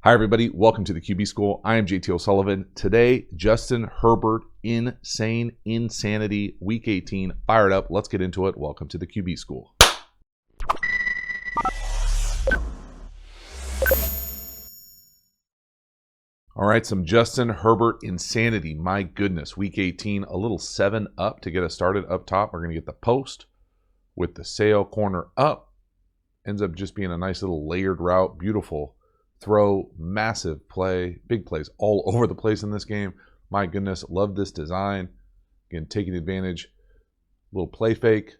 Hi everybody, welcome to the QB School. I am JT O'Sullivan. Today, Justin Herbert Insanity, Week 18. Fired up, let's get into it. Welcome to the QB School. All right, some Justin Herbert Insanity. My goodness, Week 18, a little 7 up to get us started. Up top, we're going to get the post with the sail corner up. Ends up just being a nice little layered route, beautiful throw, massive play, big plays all over the place in this game. My goodness, love this design. Again, taking advantage, little play fake,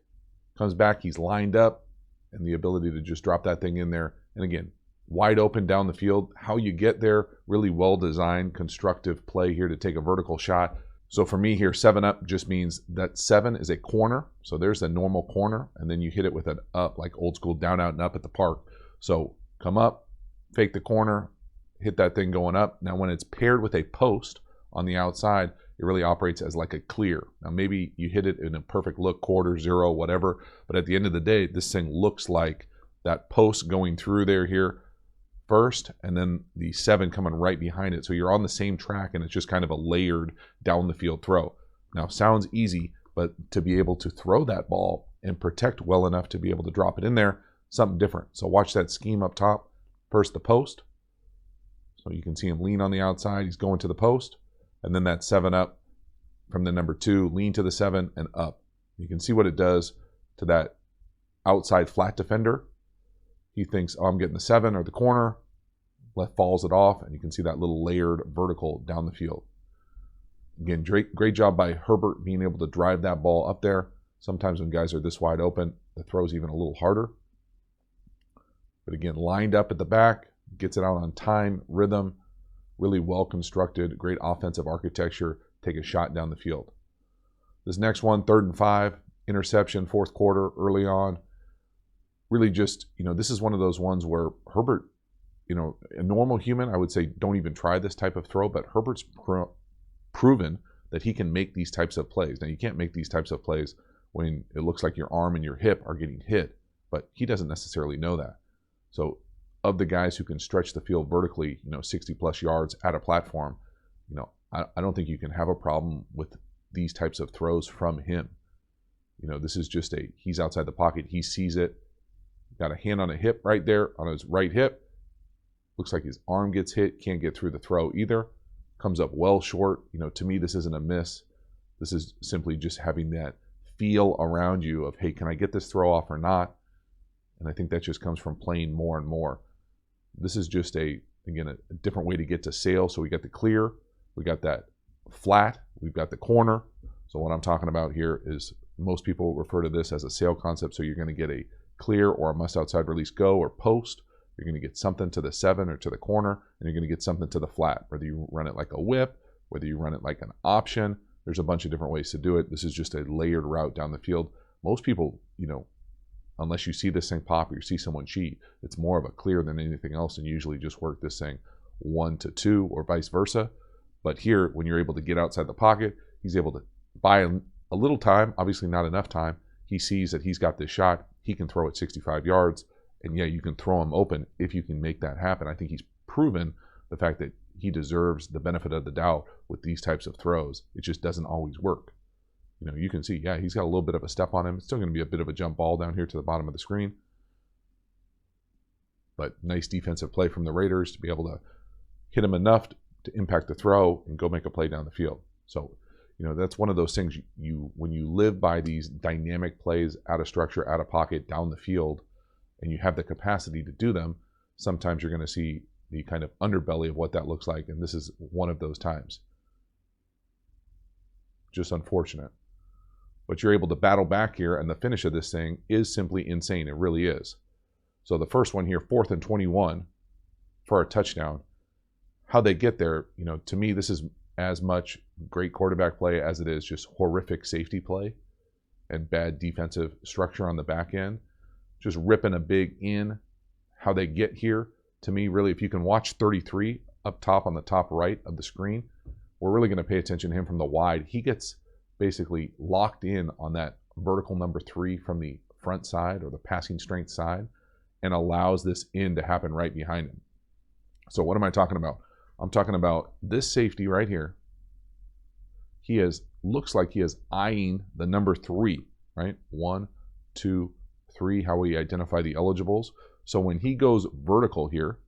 comes back, he's lined up, and the ability to just drop that thing in there. And again, wide open down the field. How you get there, really well-designed, constructive play here to take a vertical shot. So for me here, 7 up just means that 7 is a corner. So there's a normal corner, and then you hit it with an up, like old school down, out, and up at the park. So come up, fake the corner, hit that thing going up. Now when it's paired with a post on the outside, it really operates as like a clear. Now maybe you hit it in a perfect look, quarter, zero, whatever, but at the end of the day, this thing looks like that post going through there here first, and then the 7 coming right behind it. So you're on the same track, and it's just kind of a layered down the field throw. Now sounds easy, but to be able to throw that ball and protect well enough to be able to drop it in there, something different. So watch that scheme up top. First the post, so you can see him lean on the outside, he's going to the post, and then that 7 up from the number 2, lean to the 7 and up. You can see what it does to that outside flat defender. He thinks, oh, I'm getting the 7 or the corner, left falls it off, and you can see that little layered vertical down the field. Again, great job by Herbert being able to drive that ball up there. Sometimes when guys are this wide open, the throw's even a little harder. But again, lined up at the back, gets it out on time, rhythm, really well constructed, great offensive architecture, take a shot down the field. This next one, 3rd and 5, interception, 4th quarter, early on. Really just, this is one of those ones where Herbert, a normal human, I would say don't even try this type of throw, but Herbert's proven that he can make these types of plays. Now, you can't make these types of plays when it looks like your arm and your hip are getting hit, but he doesn't necessarily know that. So of the guys who can stretch the field vertically, 60 plus yards at a platform, I don't think you can have a problem with these types of throws from him. This is just he's outside the pocket, he sees it, got a hand on a hip right there, on his right hip. Looks like his arm gets hit, can't get through the throw either. Comes up well short. To me, this isn't a miss. This is simply just having that feel around you of, hey, can I get this throw off or not? And I think that just comes from playing more and more. This is just again, a different way to get to sail. So we got the clear, we got that flat, we've got the corner. So what I'm talking about here is most people refer to this as a sail concept. So you're going to get a clear or a must outside release go or post. You're going to get something to the 7 or to the corner, and you're going to get something to the flat, whether you run it like a whip, whether you run it like an option. There's a bunch of different ways to do it. This is just a layered route down the field. Most people, unless you see this thing pop or you see someone cheat, it's more of a clear than anything else, and usually just work this thing 1 to 2 or vice versa. But here, when you're able to get outside the pocket, he's able to buy a little time, obviously not enough time. He sees that he's got this shot. He can throw it 65 yards, and yeah, you can throw him open if you can make that happen. I think he's proven the fact that he deserves the benefit of the doubt with these types of throws. It just doesn't always work. You can see, yeah, he's got a little bit of a step on him. It's still going to be a bit of a jump ball down here to the bottom of the screen. But nice defensive play from the Raiders to be able to hit him enough to impact the throw and go make a play down the field. So, that's one of those things when you live by these dynamic plays out of structure, out of pocket, down the field, and you have the capacity to do them, sometimes you're going to see the kind of underbelly of what that looks like. And this is one of those times. Just unfortunate. But you're able to battle back here, and the finish of this thing is simply insane. It really is. So the first one here, 4th and 21 for a touchdown. How they get there, to me, this is as much great quarterback play as it is just horrific safety play and bad defensive structure on the back end. Just ripping a big in. How they get here, to me, really, if you can watch 33 up top on the top right of the screen, we're really going to pay attention to him from the wide. He gets basically locked in on that vertical number 3 from the front side or the passing strength side and allows this in to happen right behind him. So what am I talking about? I'm talking about this safety right here. Looks like he is eyeing the number 3, right? 1, 2, 3, how we identify the eligibles. So when he goes vertical here,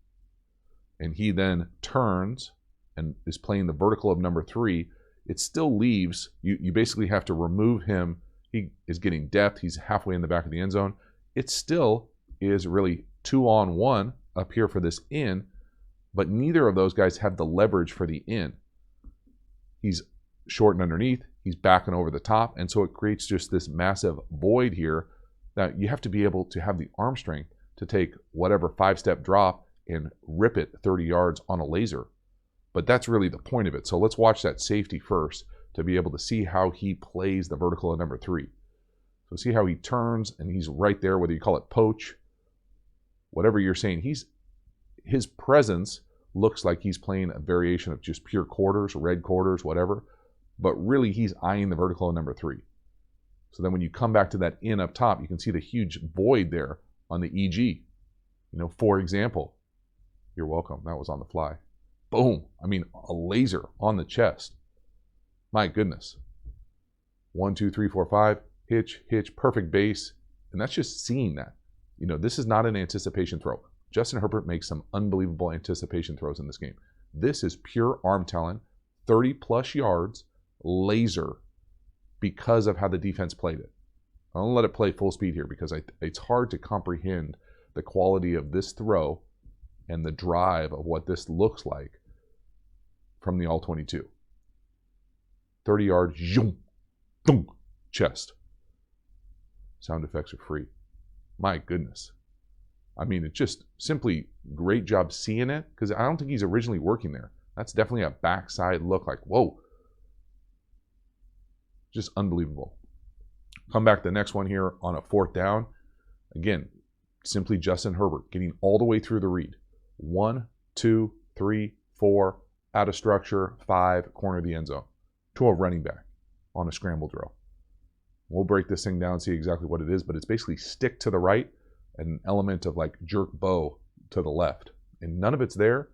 and he then turns and is playing the vertical of number 3, it still leaves, you basically have to remove him. He is getting depth. He's halfway in the back of the end zone. It still is really 2-on-1 up here for this in, but neither of those guys have the leverage for the in. He's short and underneath. He's backing over the top. And so it creates just this massive void here that you have to be able to have the arm strength to take whatever 5-step drop and rip it 30 yards on a laser. But that's really the point of it. So let's watch that safety first to be able to see how he plays the vertical of number 3. So see how he turns, and he's right there, whether you call it poach, whatever you're saying. His presence looks like he's playing a variation of just pure quarters, red quarters, whatever, but really he's eyeing the vertical of number 3. So then when you come back to that in up top, you can see the huge void there on the EG. For example, you're welcome. That was on the fly. Boom. I mean, a laser on the chest. My goodness. 1, 2, 3, 4, 5. Hitch, hitch, perfect base. And that's just seeing that. This is not an anticipation throw. Justin Herbert makes some unbelievable anticipation throws in this game. This is pure arm talent, 30-plus yards, laser, because of how the defense played it. I'm going to let it play full speed here because it's hard to comprehend the quality of this throw and the drive of what this looks like from the All-22. 30 yards, zoom, boom, chest. Sound effects are free. My goodness. I mean, it's just simply great job seeing it, because I don't think he's originally working there. That's definitely a backside look like, whoa. Just unbelievable. Come back to the next one here on a 4th down. Again, simply Justin Herbert getting all the way through the read. 1, 2, 3, 4, out of structure, 5, corner of the end zone, to a running back on a scramble drill. We'll break this thing down and see exactly what it is, but it's basically stick to the right and an element of like jerk bow to the left. And none of it's there.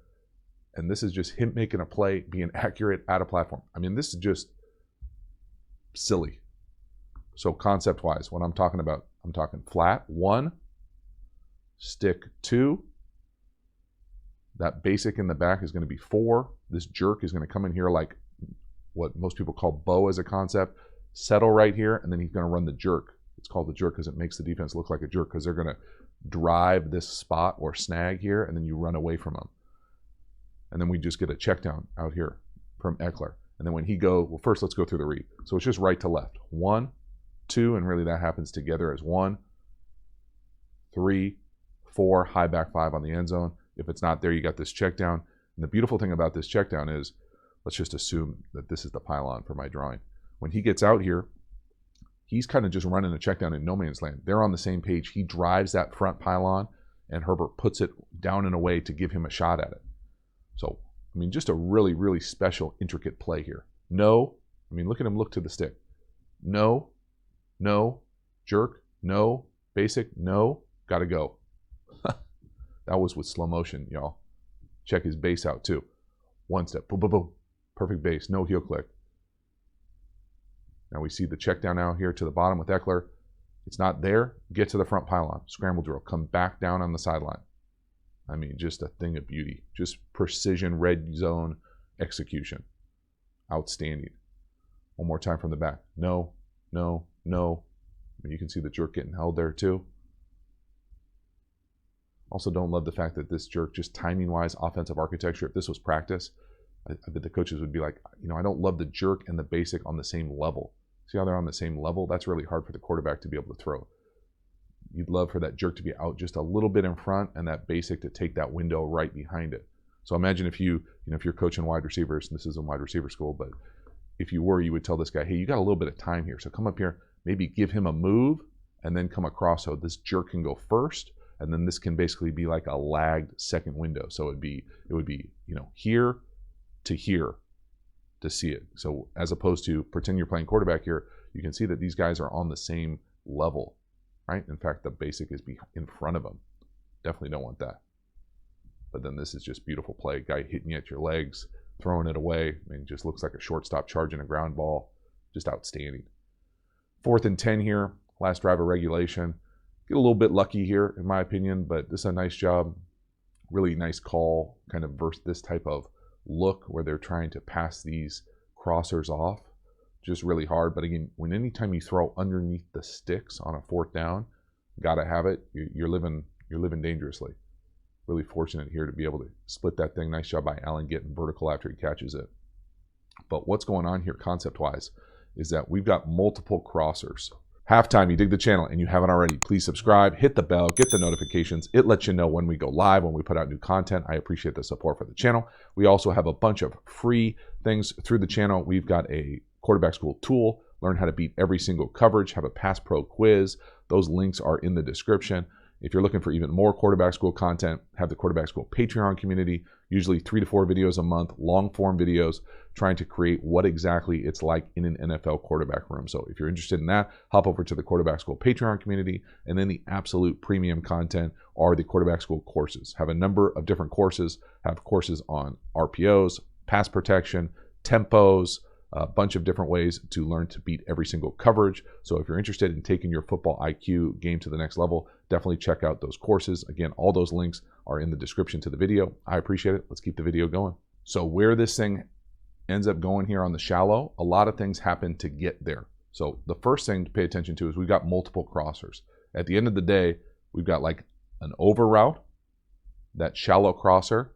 And this is just him making a play, being accurate out of platform. I mean, this is just silly. So concept-wise, what I'm talking about, I'm talking flat, 1, stick 2. That basic in the back is going to be 4. This jerk is going to come in here like what most people call bow as a concept. Settle right here, and then he's going to run the jerk. It's called the jerk because it makes the defense look like a jerk, because they're going to drive this spot or snag here, and then you run away from them. And then we just get a check down out here from Eckler. And then when he well, first let's go through the read. So it's just right to left. 1, 2, and really that happens together as 1, 3, 4, high back 5 on the end zone. If it's not there, you got this check down. And the beautiful thing about this check down is, let's just assume that this is the pylon for my drawing. When he gets out here, he's kind of just running a check down in no man's land. They're on the same page. He drives that front pylon, and Herbert puts it down in a way to give him a shot at it. So, I mean, just a really, really special, intricate play here. No, I mean, look at him look to the stick. No, no, jerk, no, basic, no, gotta go. That was with slow motion, y'all. Check his base out too. 1 step, boom, boom, boom. Perfect base, no heel click. Now we see the check down out here to the bottom with Eckler. It's not there. Get to the front pylon. Scramble drill. Come back down on the sideline. I mean, just a thing of beauty. Just precision red zone execution. Outstanding. One more time from the back. No, no, no. I mean, you can see the jerk getting held there too. Also don't love the fact that this jerk, just timing-wise, offensive architecture, if this was practice, I bet the coaches would be like, I don't love the jerk and the basic on the same level. See how they're on the same level? That's really hard for the quarterback to be able to throw. You'd love for that jerk to be out just a little bit in front and that basic to take that window right behind it. So imagine if you're coaching wide receivers, and this is a wide receiver school, but if you were, you would tell this guy, hey, you got a little bit of time here. So come up here, maybe give him a move and then come across so this jerk can go first. And then this can basically be like a lagged second window. So it would be here to here to see it. So as opposed to pretend you're playing quarterback here, you can see that these guys are on the same level, right? In fact, the basic is in front of them. Definitely don't want that. But then this is just beautiful play. Guy hitting you at your legs, throwing it away. I mean, it just looks like a shortstop charging a ground ball. Just outstanding. 4th and 10 here, last drive of regulation. Get a little bit lucky here, in my opinion, but this is a nice job. Really nice call, kind of versus this type of look where they're trying to pass these crossers off. Just really hard. But again, anytime you throw underneath the sticks on a 4th down, gotta have it. You're living dangerously. Really fortunate here to be able to split that thing. Nice job by Allen getting vertical after he catches it. But what's going on here concept-wise is that we've got multiple crossers. Halftime, you dig the channel and you haven't already, please subscribe, hit the bell, get the notifications. It lets you know when we go live, when we put out new content. I appreciate the support for the channel. We also have a bunch of free things through the channel. We've got a quarterback school tool, learn how to beat every single coverage, have a Pass Pro Quiz. Those links are in the description. If you're looking for even more quarterback school content, have the quarterback school Patreon community, usually 3 to 4 videos a month, long form videos, trying to create what exactly it's like in an NFL quarterback room. So if you're interested in that, hop over to the quarterback school Patreon community. And then the absolute premium content are the quarterback school courses. Have a number of different courses, have courses on RPOs, pass protection, tempos, a bunch of different ways to learn to beat every single coverage. So if you're interested in taking your football IQ game to the next level, definitely check out those courses. Again, all those links are in the description to the video. I appreciate it. Let's keep the video going. So where this thing ends up going here on the shallow, a lot of things happen to get there. So the first thing to pay attention to is we've got multiple crossers. At the end of the day, we've got like an over route, that shallow crosser,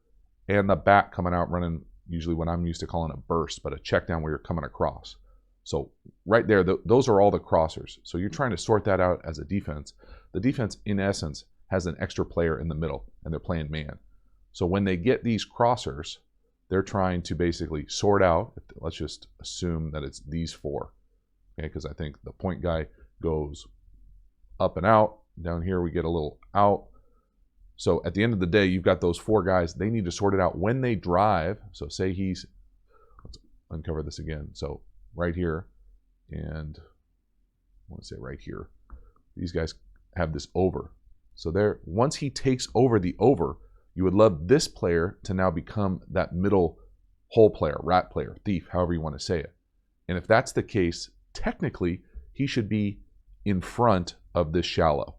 and the back coming out running usually what I'm used to calling a burst, but a check down where you're coming across. So right there, those are all the crossers. So you're trying to sort that out as a defense. The defense, in essence, has an extra player in the middle, and they're playing man. So when they get these crossers, they're trying to basically sort out, let's just assume that it's these 4, okay? Because I think the point guy goes up and out. Down here, we get a little out. So at the end of the day, you've got those 4 guys. They need to sort it out when they drive. So say let's uncover this again. So right here, and I want to say right here, these guys have this over. So there, once he takes over the over, you would love this player to now become that middle hole player, rat player, thief, however you want to say it. And if that's the case, technically, he should be in front of this shallow.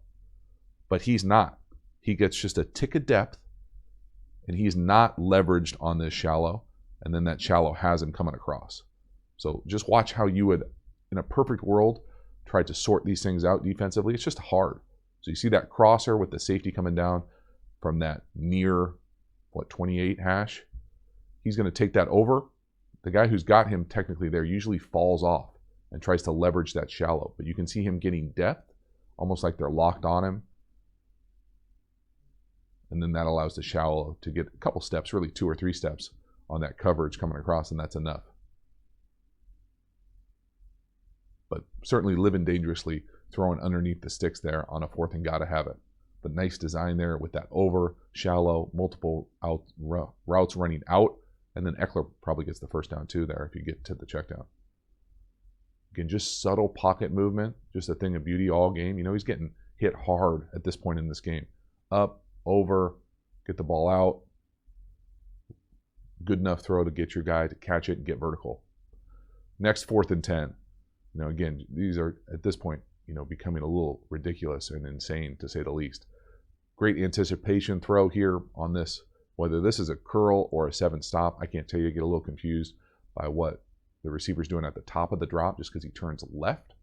But he's not. He gets just a tick of depth, and he's not leveraged on this shallow, and then that shallow has him coming across. So just watch how you would, in a perfect world, try to sort these things out defensively. It's just hard. So you see that crosser with the safety coming down from that near, 28 hash? He's going to take that over. The guy who's got him technically there usually falls off and tries to leverage that shallow. But you can see him getting depth, almost like they're locked on him. And then that allows the shallow to get a couple steps, really 2 or 3 steps on that coverage coming across, and that's enough. But certainly living dangerously, throwing underneath the sticks there on a 4th and gotta have it. But nice design there with that over, shallow, multiple routes running out, and then Eckler probably gets the first down too there if you get to the check down. Again, just subtle pocket movement, just a thing of beauty all game. You know, he's getting hit hard at this point in this game. Up, over, get the ball out. Good enough throw to get your guy to catch it and get vertical. Next, 4th and 10. You know, again, these are at this point, you know, becoming a little ridiculous and insane to say the least. Great anticipation throw here on this. Whether this is a curl or a 7 stop, I can't tell you. I get a little confused by what the receiver's doing at the top of the drop just because he turns left.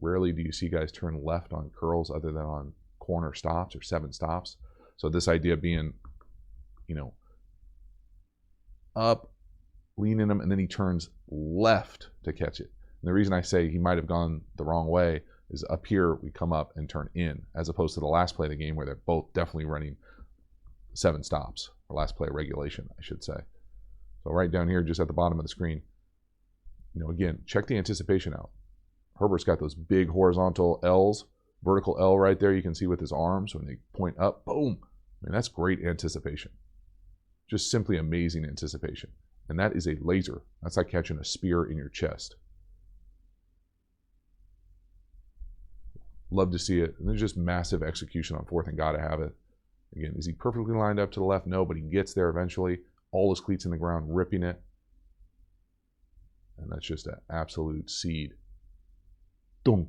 Rarely do you see guys turn left on curls other than on corner stops or 7 stops. So this idea being, you know, up, leaning him, and then he turns left to catch it. And the reason I say he might have gone the wrong way is up here we come up and turn in, as opposed to the last play of the game where they're both definitely running 7 stops, or last play of regulation, I should say. So right down here, just at the bottom of the screen, you know, again, check the anticipation out. Herbert's got those big horizontal L's, vertical L right there. You can see with his arms when they point up, boom. I mean, that's great anticipation. Just simply amazing anticipation. And that is a laser. That's like catching a spear in your chest. Love to see it. And there's just massive execution on 4th and gotta have it. Again, is he perfectly lined up to the left? No, but he gets there eventually. All his cleats in the ground, ripping it. And that's just an absolute seed. Dunk.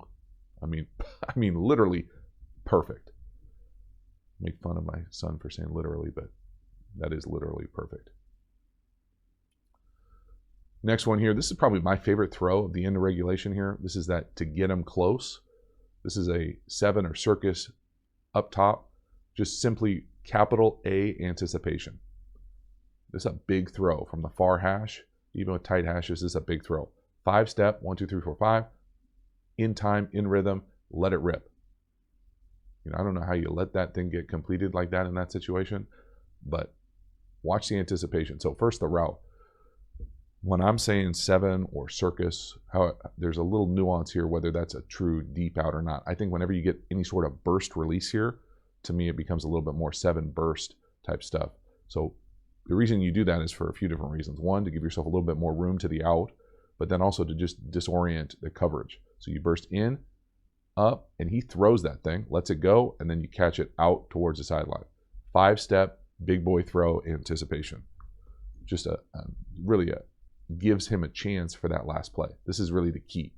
I mean, literally perfect. Make fun of my son for saying literally, but that is literally perfect. Next one here. This is probably my favorite throw of the end of regulation here. This is that to get him close. This is a 7 or circus up top. Just simply capital A anticipation. This is a big throw from the far hash. Even with tight hashes, this is a big throw. 5-step, 1, 2, 3, 4, 5. In time, in rhythm, let it rip. I don't know how you let that thing get completed like that in that situation, but watch the anticipation. So first the route. When I'm saying 7 or circus, there's a little nuance here whether that's a true deep out or not. I think whenever you get any sort of burst release here, to me it becomes a little bit more 7 burst type stuff. So the reason you do that is for a few different reasons. One, to give yourself a little bit more room to the out, but then also to just disorient the coverage. So you burst in, up, and he throws that thing, lets it go, and then you catch it out towards the sideline. 5-step, big boy throw anticipation. Just really gives him a chance for that last play. This is really the key.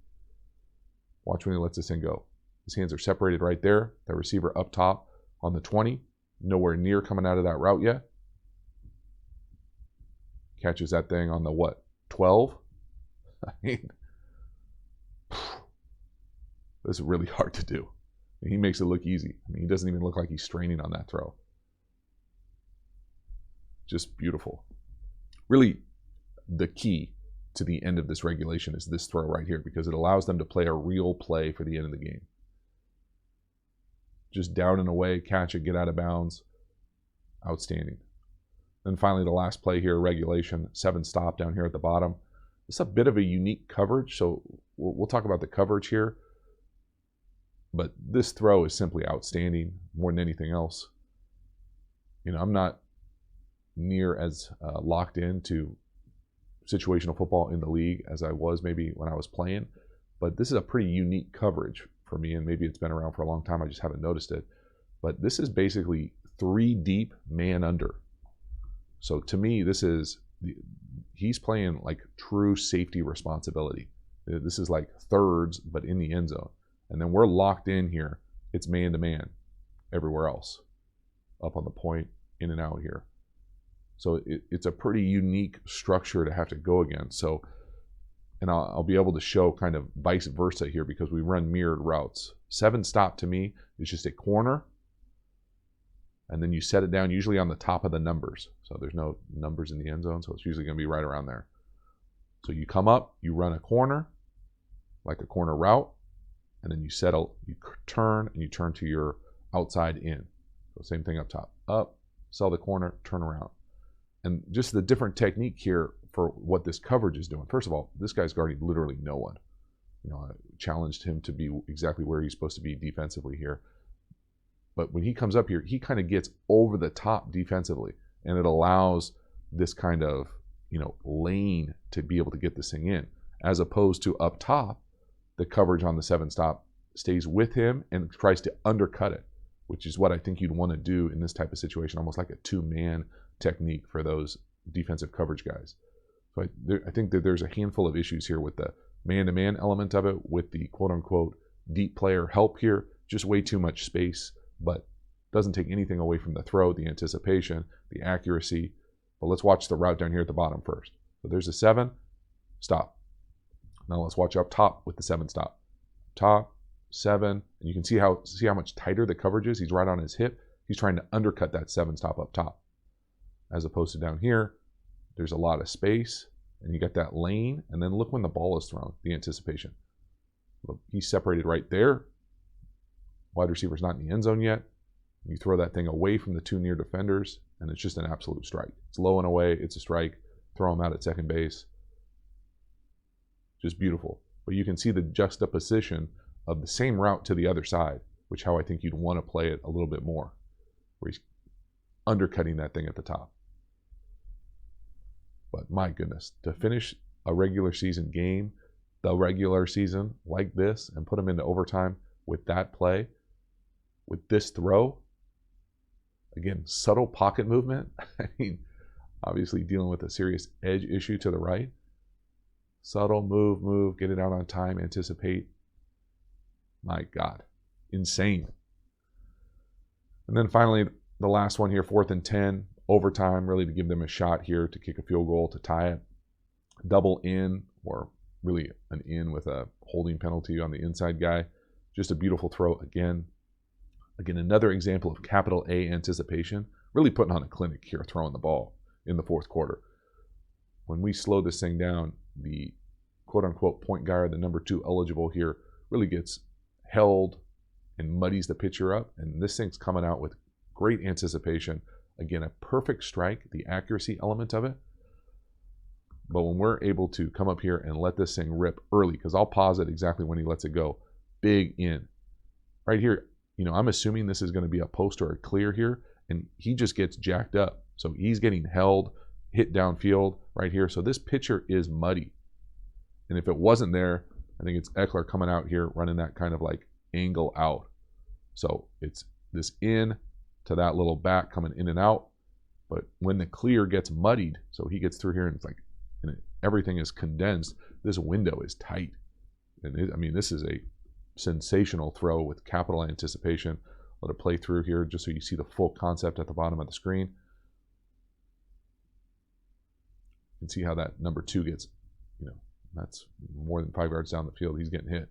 Watch when he lets this thing go. His hands are separated right there. The receiver up top on the 20, nowhere near coming out of that route yet. Catches that thing on the what? 12? I mean, this is really hard to do. And he makes it look easy. I mean, he doesn't even look like he's straining on that throw. Just beautiful. Really, the key to the end of this regulation is this throw right here, because it allows them to play a real play for the end of the game. Just down and away, catch it, get out of bounds. Outstanding. Then finally, the last play here, regulation, 7-stop down here at the bottom. It's a bit of a unique coverage, so we'll talk about the coverage here. But this throw is simply outstanding more than anything else. I'm not near as locked into situational football in the league as I was maybe when I was playing, but this is a pretty unique coverage for me, and maybe it's been around for a long time, I just haven't noticed it. But this is basically 3 deep, man under. So to me, he's playing like true safety responsibility. This is like thirds, but in the end zone. And then we're locked in here. It's man-to-man everywhere else. Up on the point, in and out here. So it's a pretty unique structure to have to go against. So, and I'll be able to show kind of vice versa here because we run mirrored routes. 7-stop to me is just a corner, and then you set it down usually on the top of the numbers. So there's no numbers in the end zone, so it's usually going to be right around there. So you come up, you run a corner, like a corner route, and then you settle, you turn, and you turn to your outside in. So same thing up top. Up, sell the corner, turn around. And just the different technique here for what this coverage is doing. First of all, this guy's guarding literally no one. I challenged him to be exactly where he's supposed to be defensively here. But when he comes up here, he kind of gets over the top defensively, and it allows this kind of, lane to be able to get this thing in. As opposed to up top, the coverage on the 7-stop stays with him and tries to undercut it, which is what I think you'd want to do in this type of situation, almost like a 2-man technique for those defensive coverage guys. So I think that there's a handful of issues here with the man-to-man element of it, with the quote-unquote deep player help here, just way too much space, but doesn't take anything away from the throw, the anticipation, the accuracy. But let's watch the route down here at the bottom first. So there's a 7, stop. Now let's watch up top with the 7-stop. Top, 7, and you can see how much tighter the coverage is. He's right on his hip. He's trying to undercut that 7-stop up top. As opposed to down here, there's a lot of space, and you got that lane, and then look when the ball is thrown, the anticipation. Look, he's separated right there. Wide receiver's not in the end zone yet. You throw that thing away from the 2 near defenders, and it's just an absolute strike. It's low and away, it's a strike. Throw him out at second base. Just beautiful. But you can see the juxtaposition of the same route to the other side, which how I think you'd want to play it a little bit more, where he's undercutting that thing at the top. But my goodness, to finish a regular season game, the regular season like this, and put them into overtime with that play, with this throw, Again, subtle pocket movement. I mean, obviously dealing with a serious edge issue to the right. Subtle move, get it out on time, anticipate. My God, insane. And then finally, the last one here, 4th and 10, overtime, really to give them a shot here to kick a field goal to tie it. Double in, or really an in with a holding penalty on the inside guy. Just a beautiful throw again. Again, another example of capital A anticipation, really putting on a clinic here, throwing the ball in the 4th quarter. When we slow this thing down, the quote-unquote point guy, or the number 2 eligible here, really gets held and muddies the pitcher up, and this thing's coming out with great anticipation. Again, a perfect strike, the accuracy element of it. But when we're able to come up here and let this thing rip early, because I'll pause it exactly when he lets it go, big in. Right here, I'm assuming this is going to be a post or a clear here, and he just gets jacked up. So he's getting held, hit downfield right here. So this pitcher is muddy. And if it wasn't there, I think it's Eckler coming out here running that kind of like angle out. So it's this in to that little back coming in and out. But when the clear gets muddied, so he gets through here and it's like everything is condensed, this window is tight. And this is a sensational throw with capital anticipation. Let it play through here just so you see the full concept at the bottom of the screen. You can see how that number 2 gets, that's more than 5 yards down the field. He's getting hit.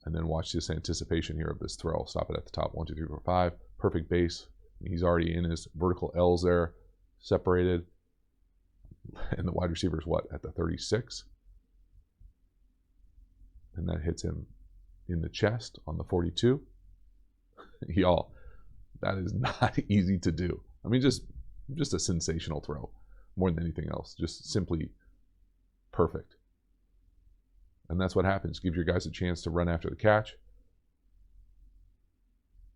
And then watch this anticipation here of this throw. I'll stop it at the top. 1, 2, 3, 4, 5. Perfect base. He's already in his vertical L's there, separated. And the wide receiver is what? At the 36. And that hits him in the chest on the 42. Y'all, that is not easy to do. Just a sensational throw more than anything else. Just simply perfect. And that's what happens. Give your guys a chance to run after the catch.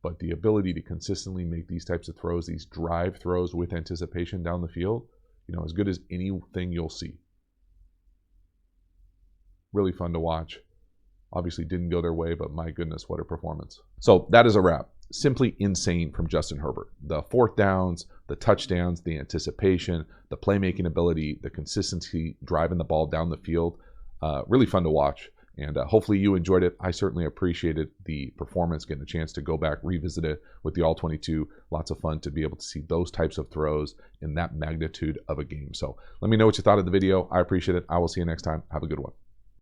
But the ability to consistently make these types of throws, these drive throws with anticipation down the field, as good as anything you'll see. Really fun to watch. Obviously didn't go their way, but my goodness, what a performance. So that is a wrap. Simply insane from Justin Herbert. The 4th downs, the touchdowns, the anticipation, the playmaking ability, the consistency driving the ball down the field. Really fun to watch. And hopefully you enjoyed it. I certainly appreciated the performance, getting a chance to go back, revisit it with the All-22. Lots of fun to be able to see those types of throws in that magnitude of a game. So let me know what you thought of the video. I appreciate it. I will see you next time. Have a good one.